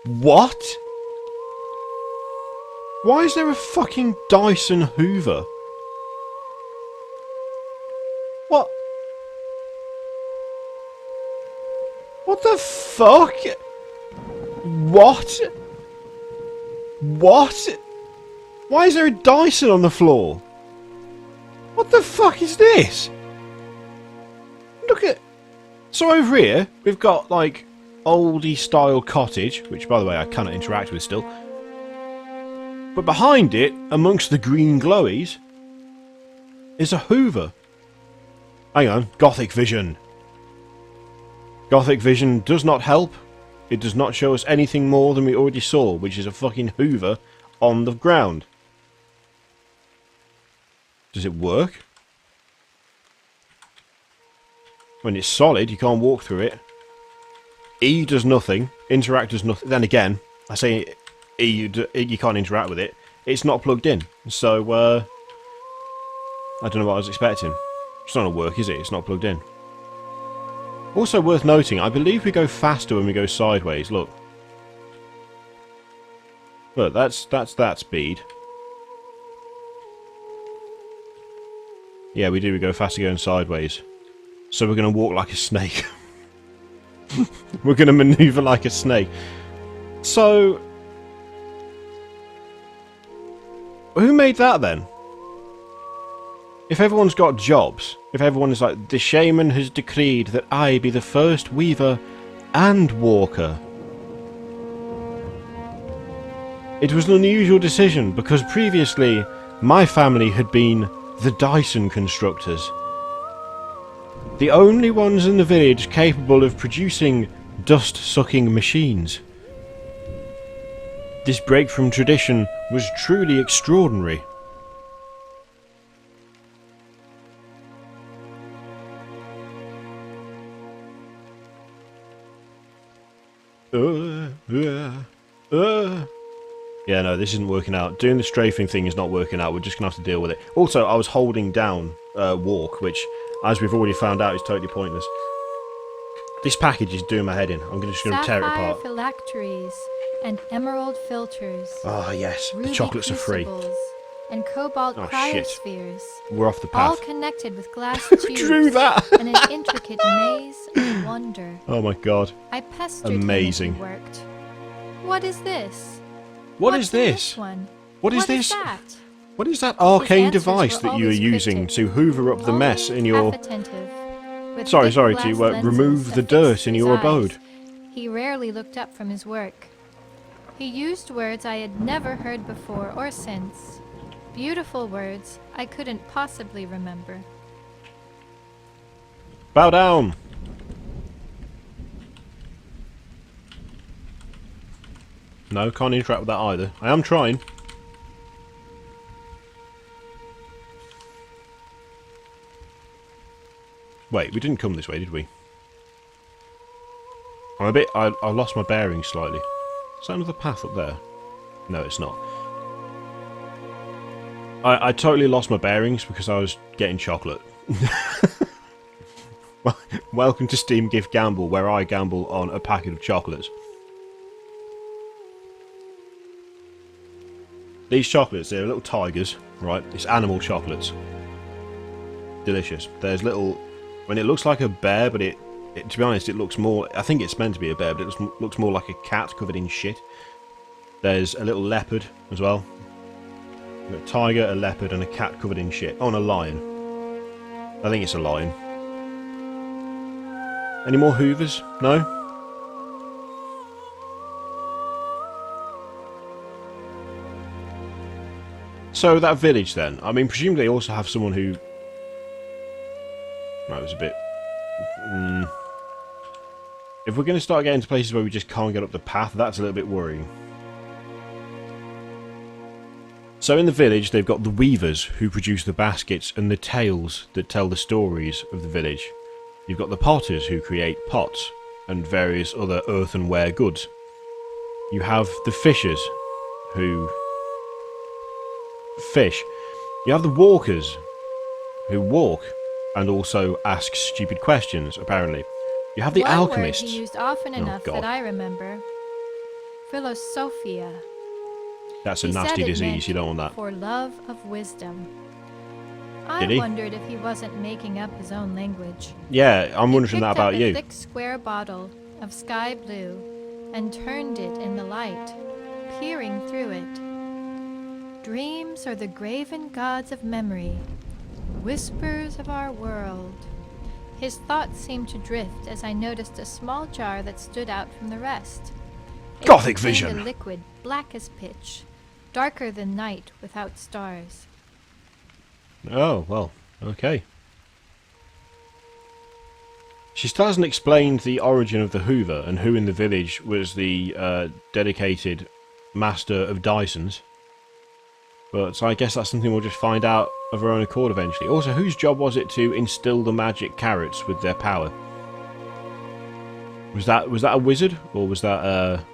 What? Why is there a fucking Dyson Hoover? What? What the fuck? What? What? Why is there a Dyson on the floor? What the fuck is this? Look at... So over here, we've got, like, oldie style cottage, which, by the way, I cannot interact with still. But behind it, amongst the green glowies, is a Hoover. Hang on, Gothic Vision. Gothic Vision does not help. It does not show us anything more than we already saw, which is a fucking Hoover on the ground. Does it work? When it's solid, you can't walk through it. E does nothing. Interact does nothing. Then again, I say E, you can't interact with it. It's not plugged in. So, I don't know what I was expecting. It's not going to work, is it? It's not plugged in. Also worth noting, I believe we go faster when we go sideways. Look. Look, that's that speed. Yeah, we do. We go faster going sideways. So we're going to walk like a snake. We're going to maneuver like a snake. So... who made that then? If everyone's got jobs, if everyone is like, the shaman has decreed that I be the first weaver and walker. It was an unusual decision because previously my family had been the Dyson constructors. The only ones in the village capable of producing dust-sucking machines. This break from tradition was truly extraordinary. Yeah, no, this isn't working out. Doing the strafing thing is not working out. We're just going to have to deal with it. Also, I was holding down walk, which, as we've already found out, is totally pointless. This package is doing my head in. I'm just going to tear it apart. Sapphire phylacteries and emerald filters. Ah, yes. The chocolates are free. And cobalt shit. cryospheres. We're off the All path. connected with glass Who tubes. drew that? And an intricate maze of wonder. Oh my god. I pestered Amazing. him as he worked. What is this? What What's is in this? One? What is What this? that? What is that arcane answers device were that you are always using cryptic. to hoover up the mess in your... Always attentive, with Sorry, thick to glass remove lenses the affixed dirt to in his your eyes. abode. He rarely looked up from his work. He used words I had never heard before or since. Beautiful words I couldn't possibly remember. Bow down! No, can't interact with that either. I am trying. Wait, we didn't come this way, did we? I'm a bit... I lost my bearings slightly. Is that another path up there? No, it's not. I totally lost my bearings because I was getting chocolate. Well, welcome to Steam Gift Gamble, where I gamble on a packet of chocolates. These chocolates, they're little tigers, right? It's animal chocolates. Delicious. There's little... when it looks like a bear, but it to be honest, it looks more... I think it's meant to be a bear, but it looks more like a cat covered in shit. There's a little leopard as well. We've got a tiger, a leopard, and a cat covered in shit. Oh, and a lion. I think it's a lion. Any more hoovers? No? So, that village then. I mean, presumably they also have someone who... That was a bit... If we're going to start getting to places where we just can't get up the path, that's a little bit worrying. So in the village, they've got the weavers who produce the baskets and the tales that tell the stories of the village. You've got the potters who create pots and various other earthenware goods. You have the fishers who fish. You have the walkers who walk and also ask stupid questions, apparently. You have the One alchemists. word he used often enough God. that I remember. philosophia. That's a He nasty said it disease. meant You don't want that. for love of wisdom. I Did he? wondered if he wasn't making up his own language. Yeah, I'm wondering that He picked up about a you. thick square bottle of sky blue and turned it in the light, peering through it. Dreams are the graven gods of memory, whispers of our world. His thoughts seemed to drift as I noticed a small jar that stood out from the rest. It Gothic contained vision. a liquid black as pitch, darker than night without stars. Oh, well, okay. She still hasn't explained the origin of the Hoover and who in the village was the dedicated master of Dysons. But so I guess that's something we'll just find out of her own accord eventually. Also, whose job was it to instill the magic carrots with their power? Was that a wizard, or was that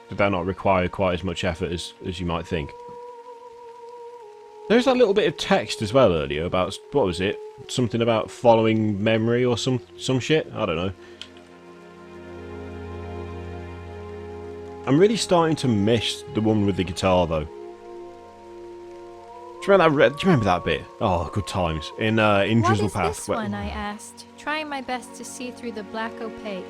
did that not require quite as much effort as you might think? There's that little bit of text as well earlier about, what was it? Something about following memory or some shit? I don't know. I'm really starting to miss the woman with the guitar though. Do you remember that bit? Oh, good times. In Drizzlepath. What is this one? I asked, trying my best to see through the black opaque.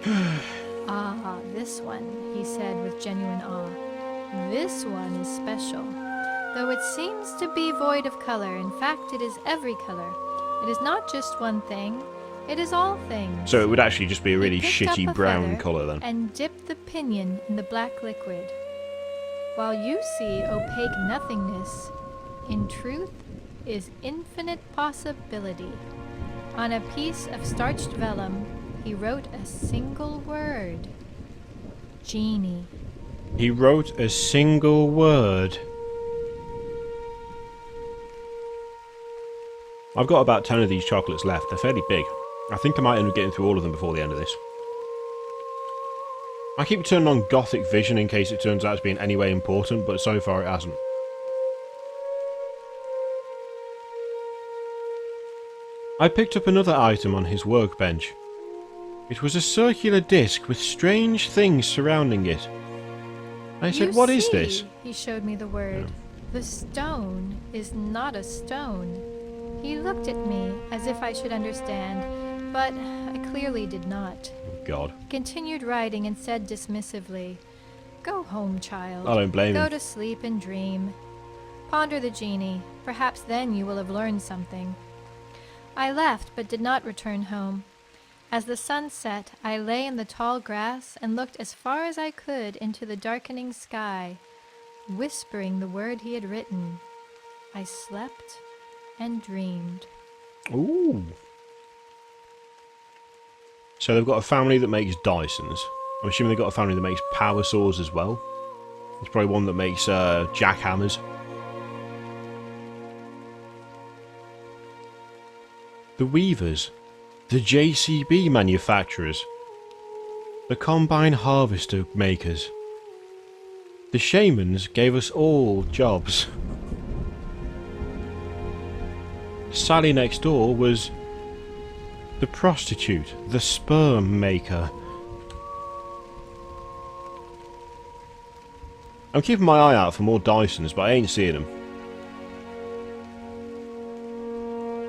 Ah, this one, he said with genuine awe. This one is special. Though it seems to be void of color, in fact it is every color. It is not just one thing, it is all things. So it would actually just be a really He picked shitty up a brown feather colour then. and dipped the pinion in the black liquid. While you see opaque nothingness, in truth is infinite possibility. On a piece of starched vellum, he wrote a single word. Genie. He wrote a single word. I've got about 10 of these chocolates left. They're fairly big. I think I might end up getting through all of them before the end of this. I keep turning on Gothic Vision in case it turns out to be in any way important, but so far it hasn't. I picked up another item on his workbench. It was a circular disc with strange things surrounding it. I said, "What is this?" He showed me the word. Yeah. The stone is not a stone. He looked at me as if I should understand, but I clearly did not. Oh, God. Continued writing and said dismissively, "Go home, child. I don't blame Go him. to sleep and dream. Ponder the genie. Perhaps then you will have learned something." I left, but did not return home. As the sun set, I lay in the tall grass and looked as far as I could into the darkening sky, whispering the word he had written. I slept and dreamed. Ooh. So they've got a family that makes Dysons. I'm assuming they've got a family that makes power saws as well. There's probably one that makes jackhammers. The weavers. The JCB manufacturers. The combine harvester makers. The shamans gave us all jobs. Sally next door was the prostitute, the sperm maker. I'm keeping my eye out for more Dysons, but I ain't seeing them.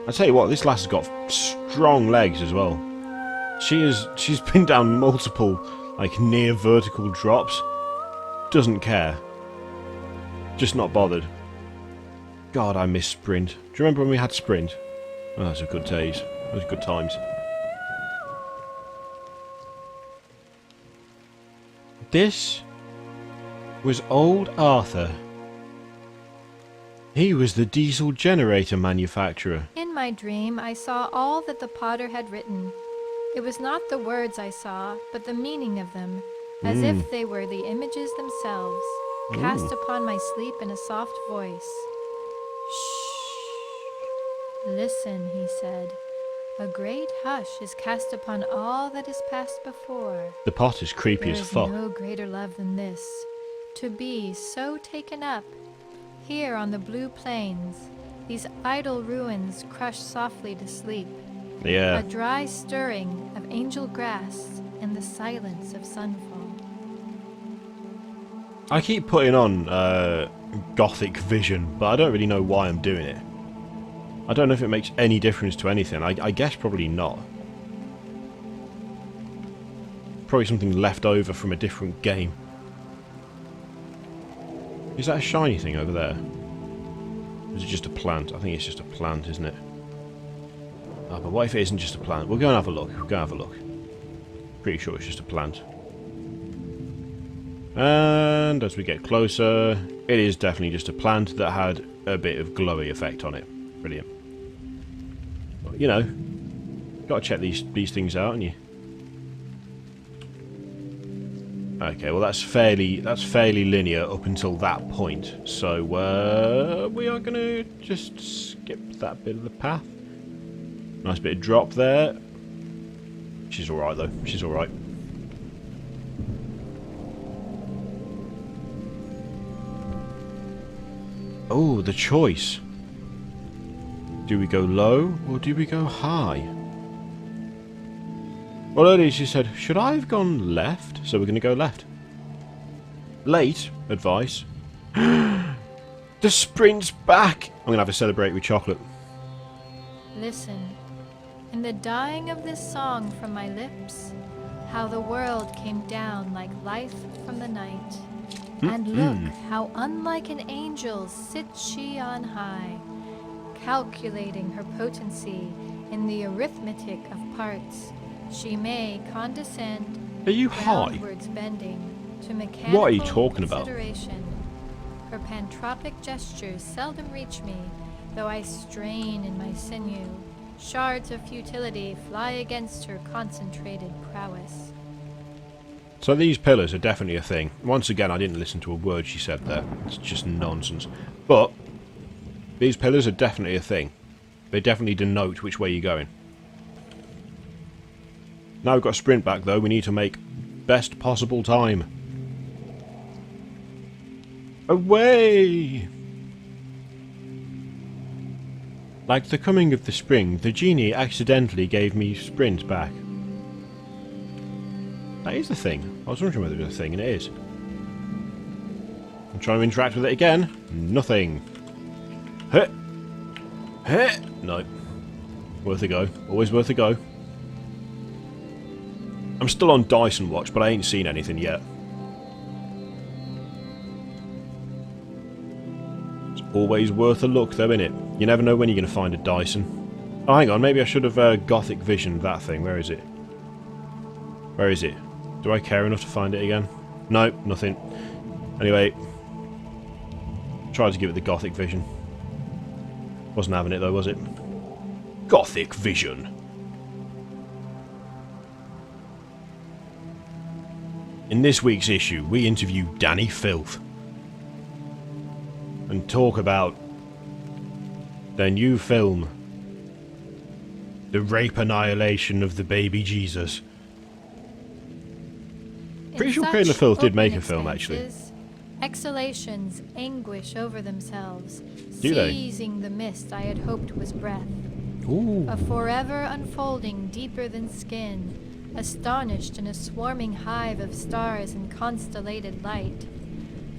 I tell you what, this lass has got strong legs as well. She's been down multiple, like, near vertical drops. Doesn't care. Just not bothered. God, I miss Sprint. Do you remember when we had Sprint? Oh, those were good days. Those were good times. This was old Arthur. He was the diesel generator manufacturer. In my dream, I saw all that the potter had written. It was not the words I saw, but the meaning of them, as if they were the images themselves, cast upon my sleep in a soft voice. Shh. Listen, he said. A great hush is cast upon all that is passed before. The potter's creepy There as is fuck. no greater love than this, to be so taken up. Here on the blue plains, these idle ruins crush softly to sleep. Yeah. A dry stirring of angel grass and the silence of sunfall. I keep putting on Gothic Vision, but I don't really know why I'm doing it. I don't know if it makes any difference to anything. I guess probably not. Probably something left over from a different game. Is that a shiny thing over there? Or is it just a plant? I think it's just a plant, isn't it? Oh, but what if it isn't just a plant? We'll go and have a look. We'll go and have a look. Pretty sure it's just a plant. And as we get closer, it is definitely just a plant that had a bit of glowy effect on it. Brilliant. But, you know, gotta check these things out, haven't you? Okay, well that's fairly linear up until that point. So we are gonna just skip that bit of the path. Nice bit of drop there. She's alright though. She's alright. Oh, the choice. Do we go low or do we go high? Well, earlier she said, should I have gone left? So we're going to go left. Late advice. The sprint's back! I'm going to have to celebrate with chocolate. Listen, in the dying of this song from my lips, how the world came down like life from the night. And look, how unlike an angel sits she on high, calculating her potency in the arithmetic of parts. She may condescend, Are you high? downwards bending to mechanical What are you talking about? consideration. Her pantropic gestures seldom reach me, though I strain in my sinew. Shards of futility fly against her concentrated prowess. So these pillars are definitely a thing. Once again, I didn't listen to a word she said there. It's just nonsense. But these pillars are definitely a thing. They definitely denote which way you're going. Now we've got a sprint back though, we need to make best possible time. Away! Like the coming of the spring, the genie accidentally gave me sprint back. That is the thing. I was wondering whether it was a thing, and it is. I'm trying to interact with it again. Nothing. Heh! Heh! No. Worth a go. Always worth a go. I'm still on Dyson Watch, but I ain't seen anything yet. It's always worth a look, though, innit? You never know when you're going to find a Dyson. Oh, hang on. Maybe I should have Gothic Visioned that thing. Where is it? Where is it? Do I care enough to find it again? No, nothing. Anyway, tried to give it the Gothic Vision. Wasn't having it though, was it? Gothic Vision. In this week's issue, we interview Danny Filth and talk about their new film, The Rape Annihilation of the Baby Jesus. Pretty sure Cradle of Filth did make a film, actually. Exhalations anguish over themselves, Do they? seizing the mist I had hoped was breath. Ooh. A forever unfolding deeper than skin, astonished in a swarming hive of stars and constellated light.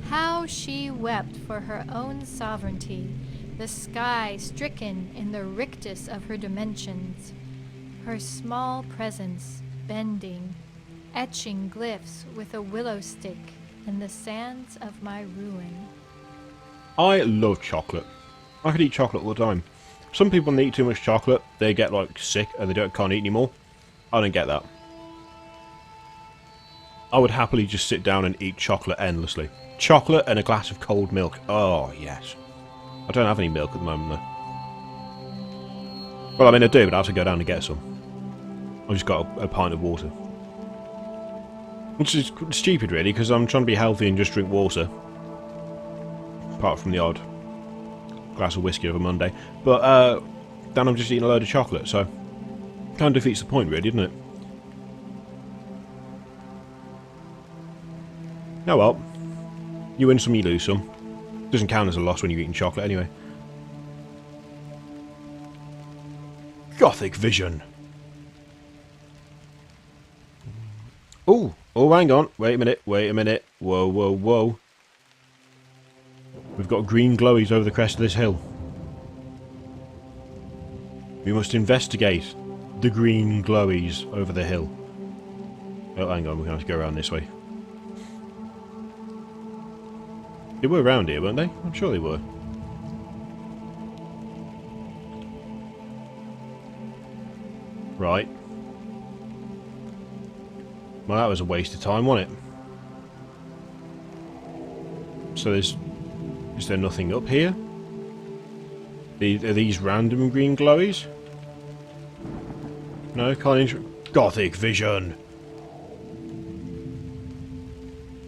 How she wept for her own sovereignty, the sky stricken in the rictus of her dimensions, her small presence bending, etching glyphs with a willow stick in the sands of my ruin. I love chocolate. I could eat chocolate all the time. Some people, when they eat too much chocolate, they get like sick and they can't eat anymore. I don't get that. I would happily just sit down and eat chocolate endlessly. Chocolate and a glass of cold milk. Oh, yes. I don't have any milk at the moment, though. Well, I mean, I do, but I have to go down and get some. I've just got a pint of water. Which is stupid, really, because I'm trying to be healthy and just drink water. Apart from the odd glass of whiskey over Monday. But, then I'm just eating a load of chocolate, so kind of defeats the point, really, doesn't it? Oh well. You win some, you lose some. Doesn't count as a loss when you're eating chocolate, anyway. Gothic Vision. Ooh. Oh, hang on. Wait a minute. Wait a minute. Whoa, whoa, whoa. We've got green glowies over the crest of this hill. We must investigate the green glowies over the hill. Oh, hang on, we're going to have to go around this way. They were around here, weren't they? I'm sure they were. Right. Well, that was a waste of time, wasn't it? So there's... Is there nothing up here? Are these random green glowies? No, can't Gothic vision!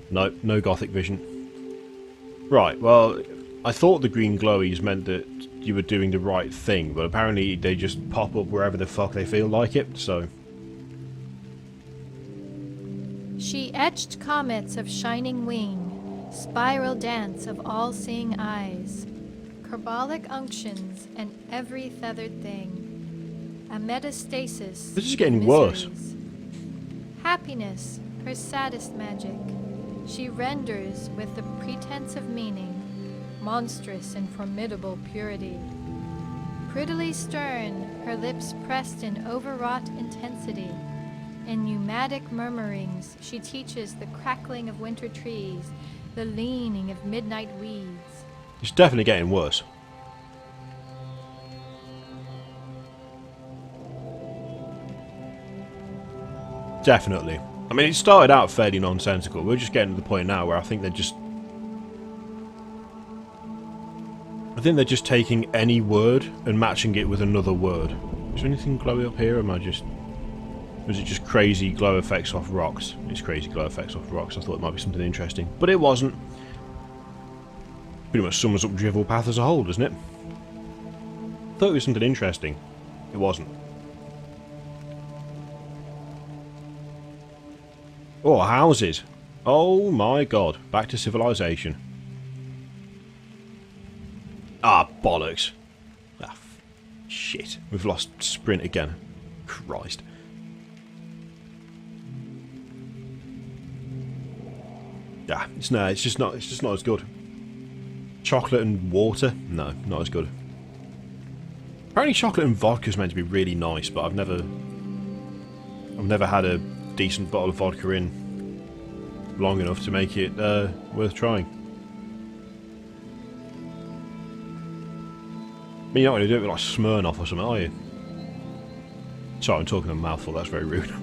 No, no Gothic vision. Right, well, I thought the green glowies meant that you were doing the right thing, but apparently they just pop up wherever the fuck they feel like it, so... She etched comets of shining wing, spiral dance of all-seeing eyes, carbolic unctions and every feathered thing, a metastasis. This is getting miseries. worse. Happiness, her saddest magic, she renders with the pretense of meaning, monstrous and formidable purity. Prettily stern, her lips pressed in overwrought intensity. In pneumatic murmurings, she teaches the crackling of winter trees, the leaning of midnight weeds. It's definitely getting worse. Definitely. I mean, it started out fairly nonsensical. We're just getting to the point now where I think they're just... I think they're just taking any word and matching it with another word. Is there anything glowy up here, or am I just... Or is it just crazy glow effects off rocks? It's crazy glow effects off rocks. I thought it might be something interesting. But it wasn't. Pretty much sums up Drizzlepath as a whole, doesn't it? Thought it was something interesting. It wasn't. Oh, houses. Oh my god. Back to civilization. Ah, bollocks. Ah, shit. We've lost sprint again. Christ. Yeah, it's just not as good. Chocolate and water? No, not as good. Apparently chocolate and vodka is meant to be really nice, but I've never had a decent bottle of vodka in long enough to make it worth trying. I mean, you're not going to do it with like Smirnoff or something, are you? Sorry, I'm talking a mouthful, that's very rude.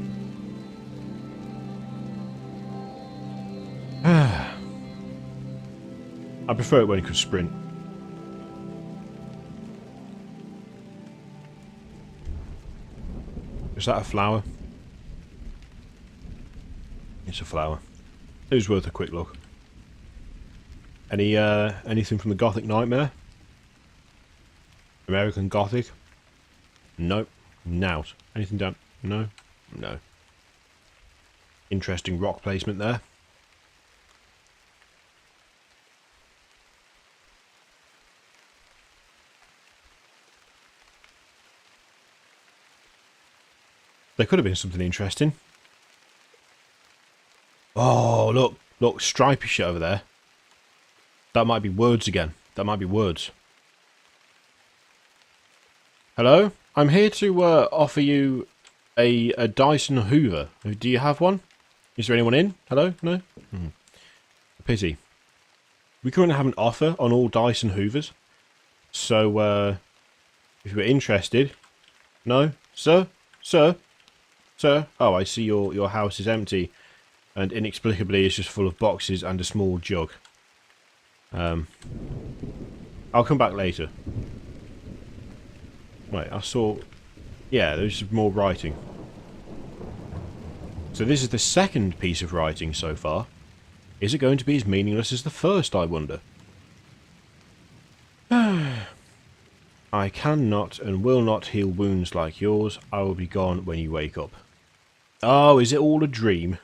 I prefer it when you could sprint. Is that a flower? It's a flower. It was worth a quick look. Anything from the Gothic Nightmare? American Gothic? Nope. Nout. Anything down? No? No. Interesting rock placement there. There could have been something interesting. Oh, look. Look, stripy shit over there. That might be words again. That might be words. Hello? I'm here to offer you a Dyson Hoover. Do you have one? Is there anyone in? Hello? No? A pity. We currently have an offer on all Dyson Hoovers. So, if you're interested... No? Sir? Sir? Sir? Oh, I see your house is empty. And inexplicably it's just full of boxes and a small jug. I'll come back later. Right, I saw... Yeah, there's more writing. So this is the second piece of writing so far. Is it going to be as meaningless as the first, I wonder? I cannot and will not heal wounds like yours. I will be gone when you wake up. Oh, is it all a dream?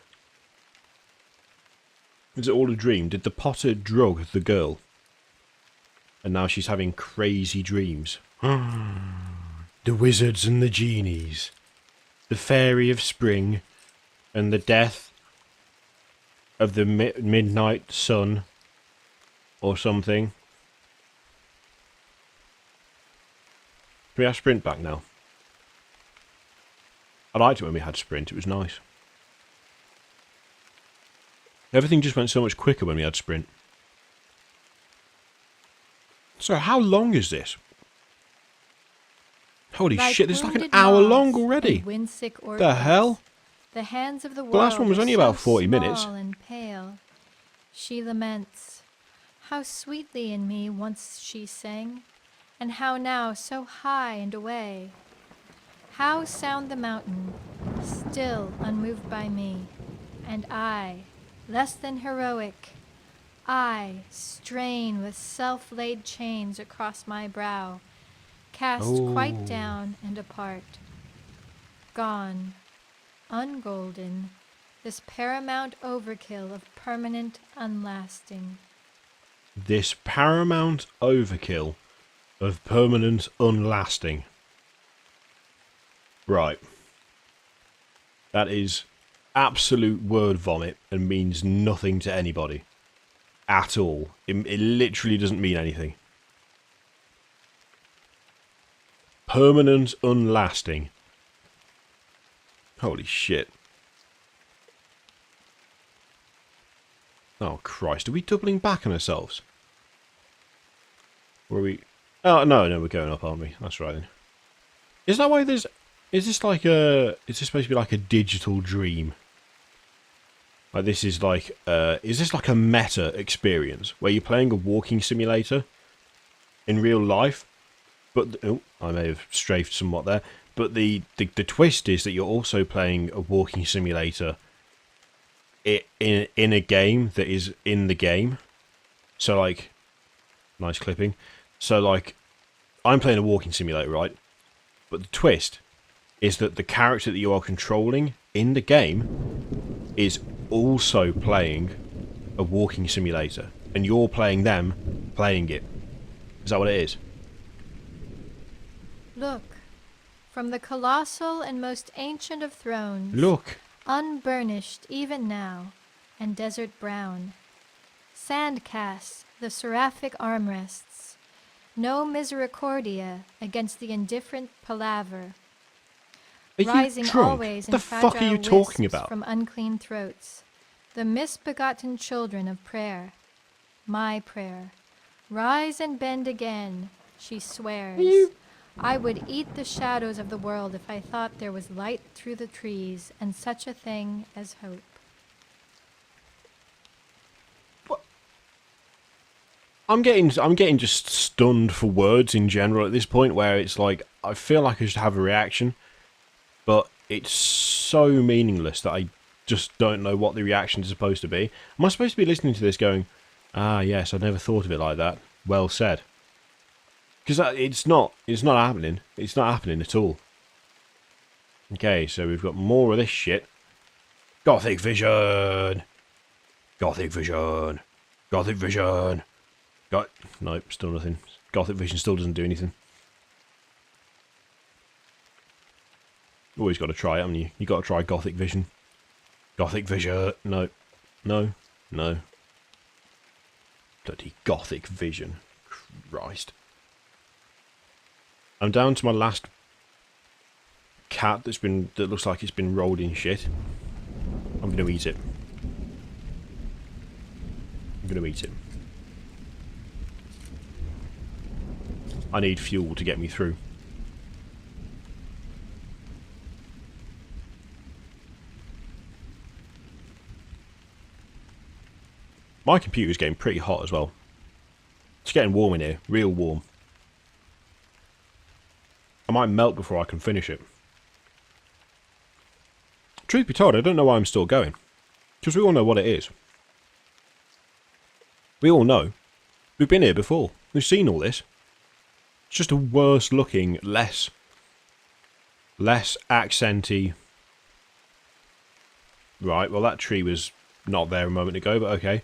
Is it all a dream? Did the potter drug the girl? And now she's having crazy dreams. The wizards and the genies. The fairy of spring. And the death of the midnight sun. Or something. we have sprint back now? I liked it when we had sprint. It was nice. Everything just went so much quicker when we had sprint. So how long is this? Holy shit, this is like an hour long already. The hell? The hands of the world The last one was only about 40 minutes. Small and pale. She laments. How sweetly in me once she sang, and how now so high and away. How sound the mountain, still unmoved by me, and I, less than heroic, I strain with self-laid chains across my brow, cast quite down and apart. Gone, ungolden, this paramount overkill of permanent unlasting. This paramount overkill of permanent unlasting. Right. That is absolute word vomit and means nothing to anybody. At all. It literally doesn't mean anything. Permanent unlasting. Holy shit. Oh Christ, are we doubling back on ourselves? Or are we... Oh, no, we're going up, aren't we? That's right then. Is that why there's... Is this like a... Is this supposed to be like a digital dream? Like this is like... is this like a meta experience? Where you're playing a walking simulator in real life? But... Oh, I may have strafed somewhat there. But the twist is that you're also playing a walking simulator in a game that is in the game. So like... Nice clipping. So like... I'm playing a walking simulator, right? But the twist is that the character that you are controlling in the game is also playing a walking simulator. And you're playing them playing it. Is that what it is? Look, from the colossal and most ancient of thrones. Look. Unburnished even now, and desert brown. Sand casts the seraphic armrests. No misericordia against the indifferent palaver. Are you rising drunk? always What the in fuck are you fragile talking wisps about? from unclean throats. The misbegotten children of prayer. My prayer. Rise and bend again, she swears. I would eat the shadows of the world if I thought there was light through the trees and such a thing as hope. I'm getting just stunned for words in general at this point, where it's like I feel like I should have a reaction, but it's so meaningless that I just don't know what the reaction is supposed to be. Am I supposed to be listening to this going, ah yes, I never thought of it like that. Well said. Because it's not happening. It's not happening at all. Okay, so we've got more of this shit. Gothic vision. Gothic vision. Gothic vision. Nope, still nothing. Gothic vision still doesn't do anything. Always got to try it, haven't you? You got to try Gothic vision. Gothic vision. No. No. No. Bloody Gothic vision. Christ. I'm down to my last cat that looks like it's been rolled in shit. I'm going to eat it. I'm going to eat it. I need fuel to get me through. My computer's getting pretty hot as well. It's getting warm in here, real warm. I might melt before I can finish it. Truth be told, I don't know why I'm still going. Because we all know what it is. We all know. We've been here before. We've seen all this. It's just a worse looking, less accenty. Right, well that tree was not there a moment ago, but okay.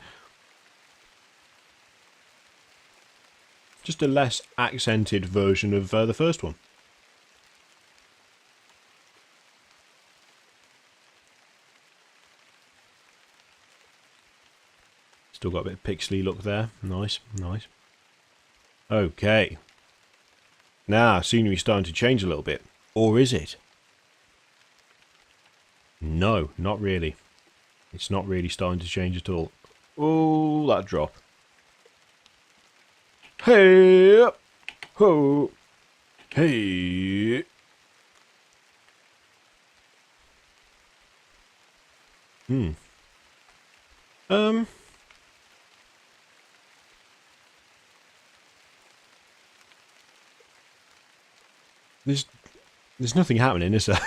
Just a less accented version of the first one. Still got a bit of pixely look there. Nice, nice. Okay. Nah, scenery's starting to change a little bit. Or is it? No, not really. It's not really starting to change at all. Oh, that drop. Hey! Ho! Hey! There's nothing happening, is there?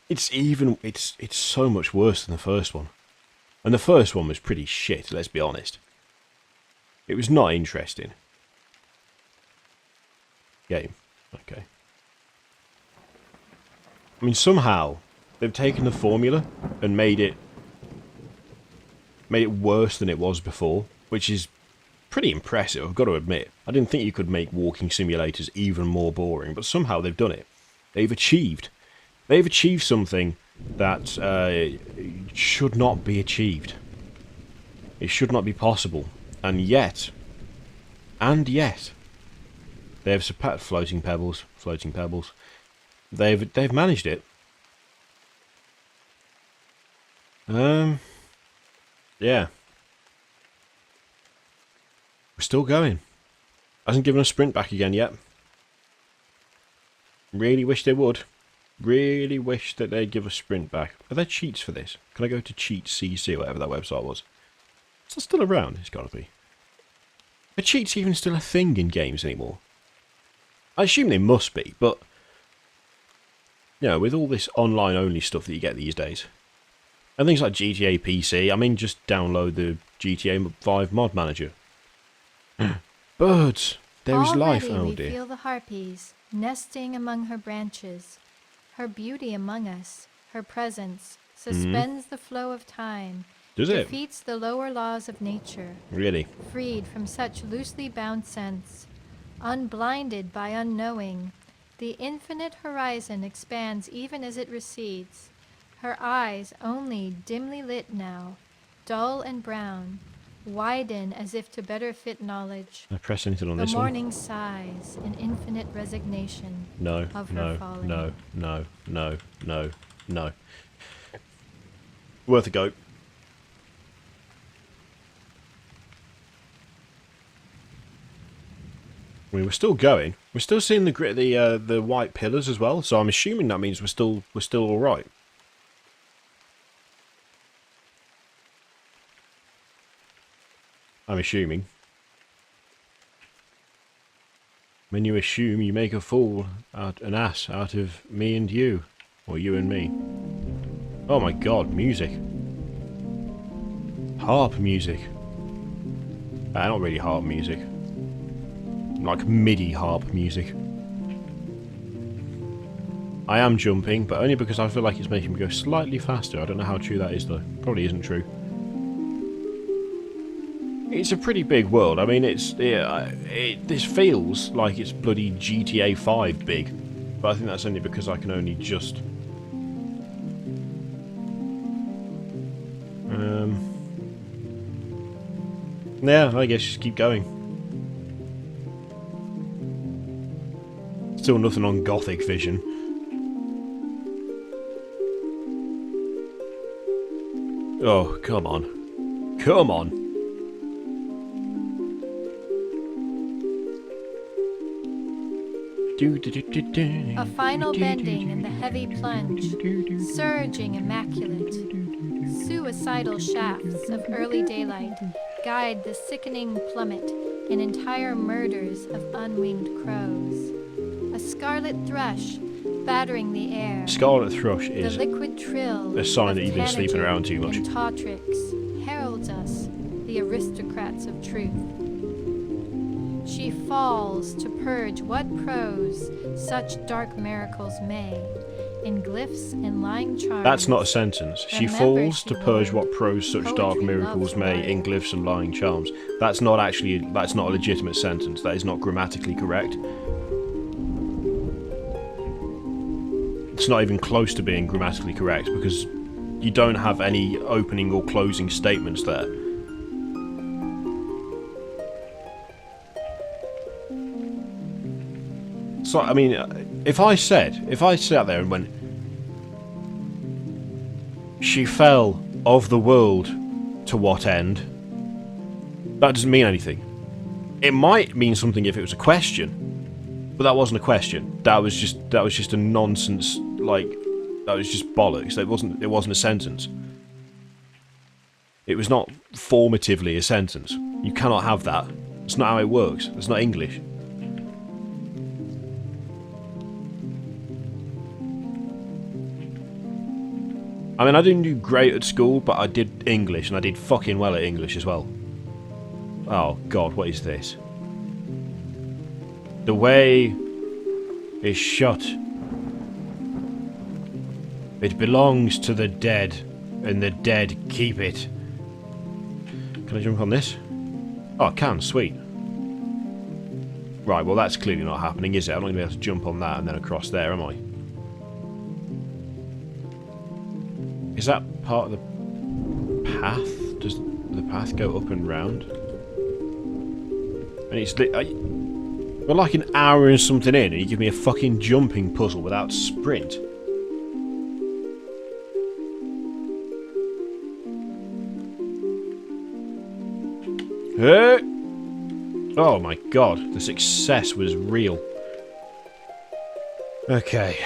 It's so much worse than the first one. And the first one was pretty shit, let's be honest. It was not interesting. Game. Okay. I mean, somehow they've taken the formula and made it worse than it was before, which is pretty impressive, I've got to admit. I didn't think you could make walking simulators even more boring, but somehow they've done it. They've achieved something that should not be achieved. It should not be possible. And yet, they have surpassed floating pebbles. They've managed it. Yeah. We're still going. Hasn't given us sprint back again yet. Really wish they would. Really wish that they'd give us sprint back. Are there cheats for this? Can I go to Cheat CC, whatever that website was? Is that still around? It's gotta be. Are cheats even still a thing in games anymore? I assume they must be, but you know, with all this online only stuff that you get these days. And things like GTA PC, I mean, just download the GTA 5 mod manager. Birds! There is life, oh Already we dear. feel the harpies nesting among her branches. Her beauty among us, her presence, suspends the flow of time. Does it? Defeats the lower laws of nature. Really? Freed from such loosely bound sense, unblinded by unknowing, the infinite horizon expands even as it recedes. Her eyes, only dimly lit now, dull and brown, widen as if to better fit knowledge. Can I press anything on The this one? morning sighs in infinite resignation No, of her no, falling. no, no, no, no, no. Worth a go. I mean, we're still going. We're still seeing the white pillars as well. So I'm assuming that means we're still all right. I'm assuming. When you assume, you make a fool, an ass out of me and you, or you and me. Oh my God, music. Harp music. Not really harp music. Like MIDI harp music. I am jumping, but only because I feel like it's making me go slightly faster. I don't know how true that is though. Probably isn't true. It's a pretty big world. I mean, this feels like it's bloody GTA 5 big. But I think that's only because I can only just... Yeah, I guess just keep going. Still nothing on Gothic Vision. Oh, come on. Come on. A final bending in the heavy plunge, surging immaculate. Suicidal shafts of early daylight guide the sickening plummet in entire murders of unwinged crows. A scarlet thrush battering the air. Scarlet thrush The is liquid trill a sign of that you've been sleeping around too much. and Tautrix heralds us, the aristocrats of truth. She falls to purge what prose such dark miracles may, in glyphs and lying charms. That's not a sentence. She Remember, falls she to purge wore what prose such dark poetry miracles loves may light. in glyphs and lying charms. That's not a legitimate sentence. That is not grammatically correct. It's not even close to being grammatically correct because you don't have any opening or closing statements there. So, I mean, if I sat there and went, she fell of the world to what end? That doesn't mean anything. It might mean something if it was a question, but that wasn't a question. That was just a nonsense, like, that was just bollocks. It wasn't a sentence. It was not formatively a sentence. You cannot have that. It's not how it works. It's not English. I mean, I didn't do great at school, but I did English, and I did fucking well at English as well. Oh, God, what is this? The way is shut. It belongs to the dead, and the dead keep it. Can I jump on this? Oh, I can, sweet. Right, well, that's clearly not happening, is it? I'm not going to be able to jump on that and then across there, am I? Is that part of the path? Does the path go up and round? And it's we're like an hour and something in, and you give me a fucking jumping puzzle without sprint. Oh my god, the success was real. Okay.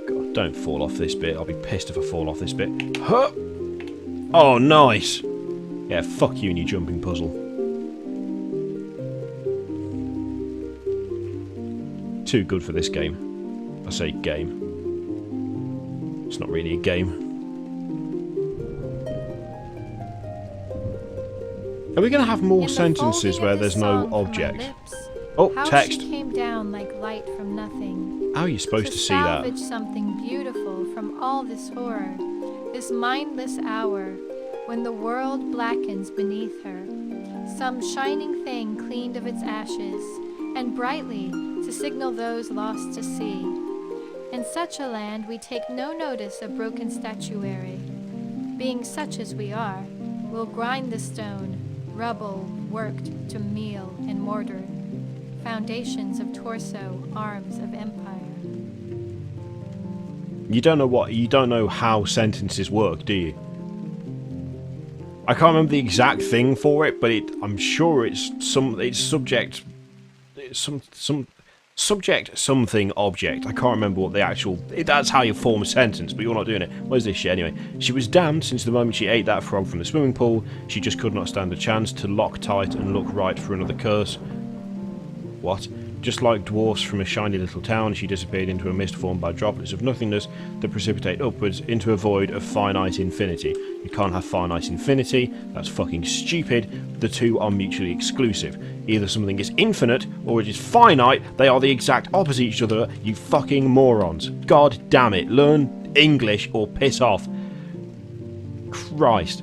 God, don't fall off this bit. I'll be pissed if I fall off this bit. Huh. Oh, nice. Yeah, fuck you and your jumping puzzle. Too good for this game. I say game. It's not really a game. Are we going to have more sentences where there's no object? Oh, how text. She came down like light from nothing. How are you supposed to see that? salvage something beautiful from all this horror, this mindless hour, when the world blackens beneath her. Some shining thing cleaned of its ashes, and brightly to signal those lost to see. In such a land we take no notice of broken statuary. Being such as we are, we'll grind the stone, rubble worked to meal and mortar, foundations of torso, arms of empire. You don't know how sentences work, do you? I can't remember the exact thing for it, but I'm sure it's subject something object. I can't remember what the actual... That's how you form a sentence, but you're not doing it. What is this shit anyway? She was damned since the moment she ate that frog from the swimming pool. She just could not stand a chance to lock tight and look right for another curse. What? Just like dwarfs from a shiny little town, she disappeared into a mist formed by droplets of nothingness that precipitate upwards into a void of finite infinity. You can't have finite infinity. That's fucking stupid. The two are mutually exclusive. Either something is infinite or it is finite. They are the exact opposite of each other, you fucking morons. God damn it. Learn English or piss off. Christ.